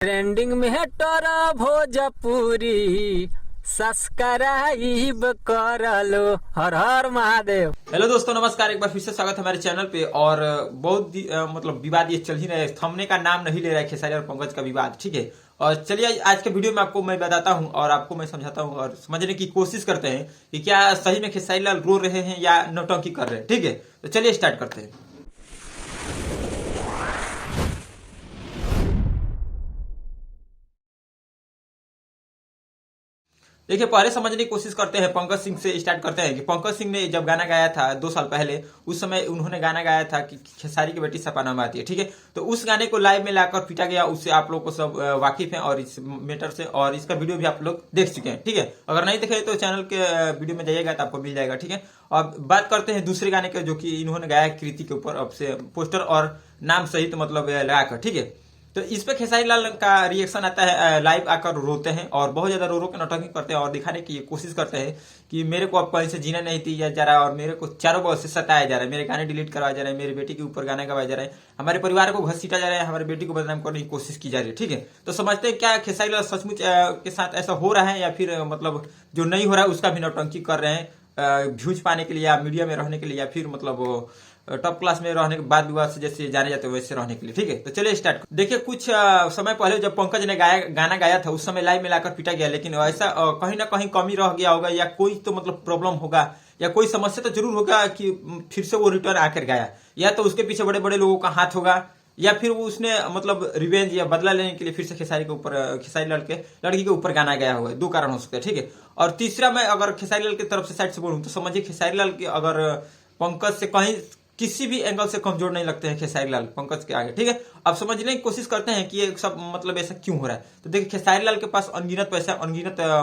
Trending में है टोरा Bhojpuri subscribe कर लो। हर हर महादेव। हेलो दोस्तों, नमस्कार। एक बार फिर से स्वागत है हमारे चैनल पे। और बहुत मतलब विवाद ये चल ही रहा है, थंबनेल का नाम नहीं ले रहा है खेसारी और पंकज का विवाद, ठीक है। और चलिए आज के वीडियो में आपको मैं बताता हूं और आपको मैं समझाता हूं और समझने की कोशिश करते हैं कि क्या सही में खेसारी लाल रो रहे हैं या नौटंकी कर रहे हैं, ठीक है। तो चलिए स्टार्ट करते हैं। देखिए, पहले समझने की कोशिश करते हैं, पंकज सिंह से स्टार्ट करते हैं कि पंकज सिंह ने जब गाना गाया था 2 साल पहले, उस समय उन्होंने गाना गाया था कि खेसारी की बेटी सपना आती है, ठीक है। तो उस गाने को लाइव में लाकर पीटा गया, उससे आप लोग को सब वाकिफ हैं और इस मैटर से, और इसका वीडियो भी आप लोग देख चुके हैं, ठीक है। अगर नहीं देखे तो चैनल के वीडियो में जाइएगा तो आपको मिल जाएगा, ठीक है। अब बात करते हैं दूसरे गाने के, जो कि इन्होंने गाया कृति के ऊपर, अब से पोस्टर और नाम सहित मतलब लगाकर, ठीक है। तो इस पे खेसारी लाल का रिएक्शन आता है, लाइव आकर रोते हैं और बहुत ज्यादा रो रो के नौटंकी करते हैं और दिखाने की कोशिश करते हैं कि मेरे को अब कहीं से जीना नहीं दिया जा रहा और मेरे को चारों बॉल से सताया जा रहा है, मेरे गाने डिलीट करवाया जा रहा है, मेरी बेटी के ऊपर गाना गवाया जा रहा है, हमारे परिवार को घसीटा जा रहा है, हमारी बेटी को बदनाम करने की कोशिश की जा रही है, ठीक है। तो समझते हैं क्या खेसारी लाल सचमुच के साथ ऐसा हो रहा है या फिर मतलब जो नहीं हो रहा है उसका भी नौटंकी कर रहे हैं व्यूज पाने के लिए या मीडिया में रहने के लिए या फिर मतलब टॉप क्लास में रहने के बाद विवाद से जैसे जाने जाते हैं वैसे रहने के लिए, ठीक है। तो चलिए स्टार्ट। देखिए, कुछ समय पहले जब पंकज ने गाना गाया था उस समय लाइव में लाकर पीटा गया, लेकिन ऐसा कहीं ना कहीं कमी रह गया होगा या कोई तो मतलब प्रॉब्लम होगा या कोई समस्या तो जरूर होगा कि फिर से वो रिटर्न आकर गाया, या तो उसके पीछे बड़े बड़े लोगों का हाथ होगा या फिर वो उसने मतलब रिवेंज या बदला लेने के लिए फिर से खेसारी लड़की के ऊपर गाना गाया होगा। 2 कारण हो सकते हैं, ठीक है। और तीसरा, मैं अगर खेसारी लाल की तरफ से साइड से बोलूं तो समझिए खेसारी लाल की अगर पंकज से कहीं किसी भी एंगल से कमजोर नहीं लगते हैं खेसारी लाल पंकज के आगे, ठीक है। अब समझने की कोशिश करते हैं कि ये सब मतलब ऐसा क्यों हो रहा है। तो देखिए, खेसारी लाल के पास अनगिनत पैसा,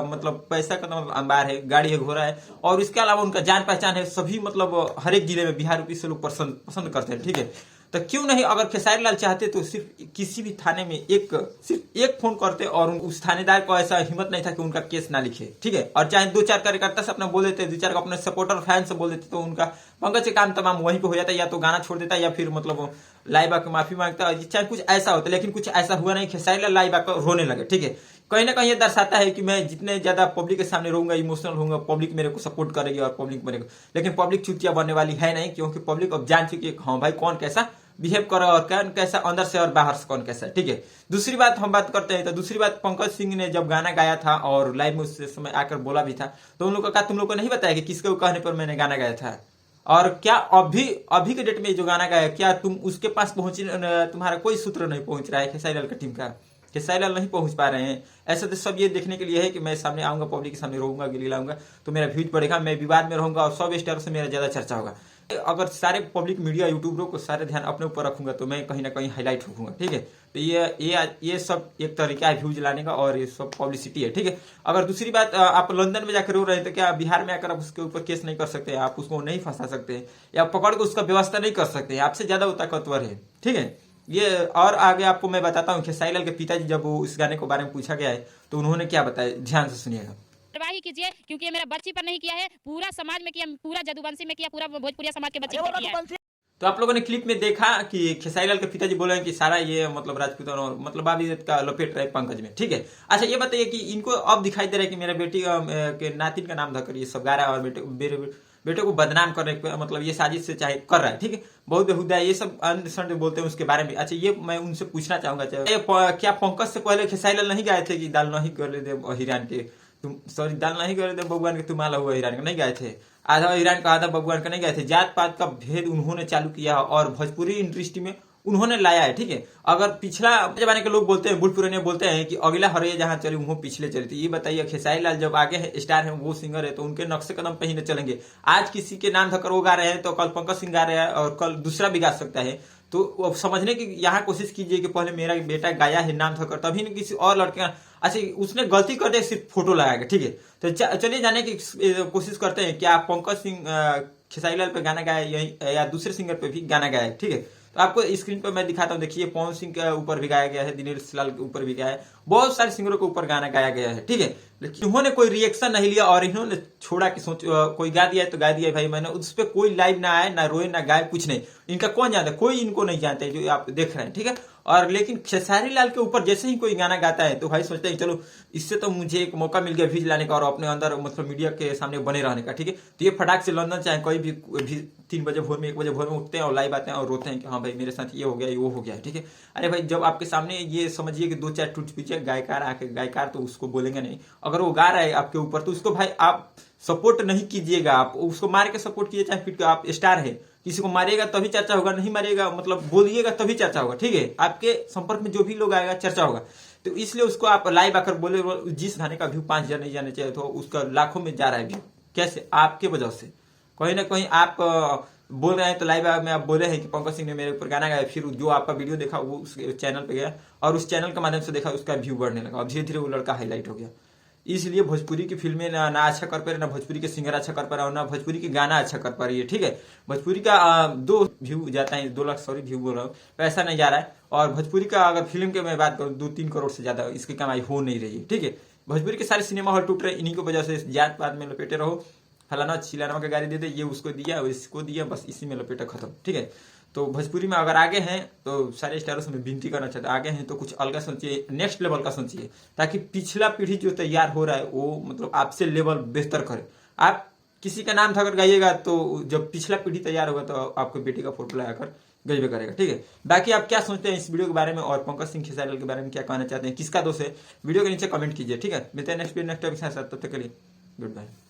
मतलब पैसा का मतलब अंबार है, गाड़ी है, घोड़ा है, और इसके अलावा उनका जान पहचान है, सभी मतलब हर एक जिले में बिहार यूपी से लोग पसंद करते हैं, ठीक है। तो क्यों नहीं, अगर खेसारी लाल चाहते तो सिर्फ किसी भी थाने में सिर्फ एक फोन करते और उस थानेदार को ऐसा हिम्मत नहीं था कि उनका केस ना लिखे, ठीक है। और चाहे 2-4 कार्यकर्ता से अपना बोल देते, 2-4 को अपने सपोर्टर फैन से बोल देते तो उनका पंकज के काम तमाम वहीं पे हो जाता, या तो गाना छोड़ देता या फिर मतलब लाइव आकर माफी मांगता, चाहे कुछ ऐसा होता। लेकिन कुछ ऐसा हुआ नहीं, खेसारी लाल लाइव आकर रोने लगे, ठीक है। कहीं ना कहीं ये दर्शाता है कि मैं जितने ज्यादा पब्लिक के सामने रहूंगा, इमोशनल होऊंगा, पब्लिक मेरे को सपोर्ट करेगी और पब्लिक मेरे को, लेकिन पब्लिक चुतिया बनने वाली है नहीं, क्योंकि पब्लिक अब जान चुकी है हाँ भाई कौन कैसा बिहेव करो और कौन कैसा अंदर से और बाहर से कौन कैसा, ठीक है। दूसरी बात हम बात करते हैं, तो दूसरी बात, पंकज सिंह ने जब गाना गाया था और लाइव में उस समय आकर बोला भी था, तो उन लोगों का तुम लोग को नहीं बताया कि किसके कहने पर मैंने गाना गाया था। और क्या अभी के डेट में जो गाना गाया, क्या तुम उसके पास पहुंची, तुम्हारा कोई सूत्र नहीं पहुंच रहा है खेसारी लाल की टीम का, खेसारी लाल नहीं पहुंच पा रहे हैं। ऐसा तो सब ये देखने के लिए है कि मैं सामने आऊंगा, पब्लिक के सामने रहूंगा, गिली लाऊंगा तो मेरा व्यूज बढ़ेगा, मैं विवाद में रहूंगा और सब स्टार से मेरा ज्यादा चर्चा होगा। अगर सारे पब्लिक मीडिया यूट्यूबरों को सारे ध्यान अपने ऊपर रखूंगा तो मैं कहीं ना कहीं हाईलाइट होऊंगा, ठीक है। तो ये सब एक तरीका है व्यूज लाने का और ये सब पब्लिसिटी है, ठीक है। अगर दूसरी बात, आप लंदन में जाकर रो रहे हैं तो क्या बिहार में आकर आप उसके ऊपर केस नहीं कर सकते, आप उसको नहीं फंसा सकते या पकड़ के उसका व्यवस्था नहीं कर सकते, आपसे ज्यादा वो ताकतवर है, ठीक है। ये और आगे आपको मैं बताता हूँ खेसारी लाल के पिताजी जब इस गाने के बारे में पूछा गया है तो उन्होंने क्या बताया, ध्यान से सुनिएगा। कार्रवाई कीजिए, क्योंकि ये मेरा बच्ची पर नहीं किया है, पूरा समाज में किया, पूरा जदुवंशी में किया, पूरा भोजपुरिया समाज के बच्चे पर किया है। तो आप लोगों ने क्लिप में देखा कि खेसारी लाल के पिताजी बोले हैं कि सारा ये मतलब राजपूत और मतलब आबिद का लपेट रहे पंकज में, ठीक है। अच्छा, ये बताइए कि इनको अब दिखाई दे रहा है कि मेरा बेटी के नातिन का नाम धकर ये सब गा रहा है और बेटे को बदनाम करने के मतलब ये साजिश से चाहे कर रहा है, ठीक है। बहुत बेहुदा है ये सब, अन्य बोलते हैं उसके बारे में। अच्छा, ये मैं उनसे पूछना चाहूंगा, क्या पंकज से पहले खेसारी लाल नहीं गाए थे कि दाल नहीं कर दे हिरान के तुम, सॉरी, दाल नहीं कर दे भगवान के तुम आला हुआ हिरान का नहीं गाए थे, आधा हिरान का आधा भगवान का नहीं गए थे। जात पात का भेद उन्होंने चालू किया और भोजपुरी इंडस्ट्री में उन्होंने लाया है, ठीक है। अगर पिछला जमाने के लोग बोलते हैं, बुढ़ पुराने बोलते हैं कि अगला हरे जहां चले वो पिछले चले, तो ये बताइए खेसारी लाल जब आगे है, स्टार है, वो सिंगर है, तो उनके नक्शे कदम पे ही न चलेंगे। आज किसी के नाम धकर वो गा रहे हैं तो कल पंकज सिंह गा रहे हैं और कल दूसरा भी गा सकता है। तो समझने की यहाँ कोशिश कीजिए कि पहले मेरा बेटा गाया है नाम धकर, तभी न किसी और लड़के, अच्छा उसने गलती कर दिया सिर्फ फोटो लगाएगा, ठीक है। तो चलिए जाने की कोशिश करते हैं क्या पंकज सिंह खेसारी लाल पे गाना गाया या दूसरे सिंगर पे भी गाना गाया, ठीक है। तो आपको स्क्रीन पर मैं दिखाता हूँ, देखिए पवन सिंह के ऊपर भी गाया गया है, दिनेश लाल के ऊपर भी गाया है, बहुत सारे सिंगरों के ऊपर गाना गाया गया है, ठीक है। लेकिन उन्होंने कोई रिएक्शन नहीं लिया और इन्होंने छोड़ा कि सोच कोई गा दिया है तो गा दिया भाई, मैंने उस पर कोई लाइव ना आए, ना रोए, ना गाए, कुछ नहीं। इनका कौन जानता है, कोई इनको नहीं जानता है जो आप देख रहे हैं, ठीक है। और लेकिन खेसारी लाल के ऊपर जैसे ही कोई गाना गाता है तो भाई सोचते हैं चलो इससे तो मुझे एक मौका मिल गया व्यूज लाने का और अपने अंदर मतलब मीडिया के सामने बने रहने का, ठीक है। तो ये फटाक से लंदन चाहे कोई भी 3 बजे भोर में 1 बजे भोर में उठते हैं और लाइव आते हैं और रोते हैं कि हाँ भाई मेरे साथ ये हो गया, ये वो हो गया है, ठीक है। अरे भाई जब आपके सामने ये समझिए कि 2-4 टूट पीछे गायकार आके, गायकार तो उसको बोलेंगे नहीं, अगर वो गा रहा है आपके ऊपर तो उसको भाई आप सपोर्ट नहीं कीजिएगा, आप उसको मार के सपोर्ट कीजिए, चाहे पीट के। आप स्टार है, किसी को मारेगा तभी चर्चा होगा, नहीं मारेगा मतलब बोलिएगा तभी चर्चा होगा, ठीक है। आपके संपर्क में जो भी लोग आएगा चर्चा होगा, तो इसलिए उसको आप लाइव आकर बोले। जिस गाने का व्यू 5,000 नहीं जाने चाहिए तो उसका लाखों में जा रहा है व्यू, कैसे? आपके वजह से। कहीं ना कहीं आप बोल रहे हैं तो लाइव में आप बोले हैं कि पंकज सिंह ने मेरे ऊपर गाना गाया, फिर जो आपका वीडियो देखा वो उस चैनल पे गया और उस चैनल के माध्यम से देखा उसका व्यू बढ़ने लगा और धीरे धीरे वो लड़का हाईलाइट हो गया। इसलिए भोजपुरी की फिल्में ना अच्छा कर पा रहे, ना भोजपुरी के सिंगर अच्छा कर पा रहा और ना भोजपुरी की गाना अच्छा कर पा रही है, ठीक है। भोजपुरी का 2 व्यू जाता है, 2 लाख सॉरी व्यू बोल रहा हूँ, पैसा नहीं जा रहा है। और भोजपुरी का अगर फिल्म की मैं बात करूँ 2-3 करोड़ से ज्यादा इसकी कमाई हो नहीं रही है, ठीक है। भोजपुरी के सारे सिनेमा हॉल टूट रहे इन्हीं की वजह से, जात पात में लपेटे रहो, फलाना चिलाना का गाड़ी दे दे, ये उसको दिया इसको दिया, बस इसी में लपेटा खत्म, ठीक है। तो भोजपुरी में अगर आगे हैं तो सारे स्टारों से मैं विनती करना चाहता हूँ, आगे हैं तो कुछ अलग सोचिए, नेक्स्ट लेवल का सोचिए, ताकि पिछला पीढ़ी जो तैयार हो रहा है वो मतलब आपसे लेवल बेहतर करे। आप किसी का नाम थाकर गाइएगा तो जब पिछला पीढ़ी तैयार होगा तो आपको बेटी का फोटो लगाकर गजबे करेगा, ठीक है। बाकी आप क्या सोचते हैं इस वीडियो के बारे में और पंकज सिंह खेसारी लाल के बारे में क्या कहना चाहते हैं, किसका दोष है, वीडियो के नीचे कमेंट कीजिए, ठीक है। मिलते हैं नेक्स्ट एपिसोड के साथ, तब तक के लिए गुड बाय।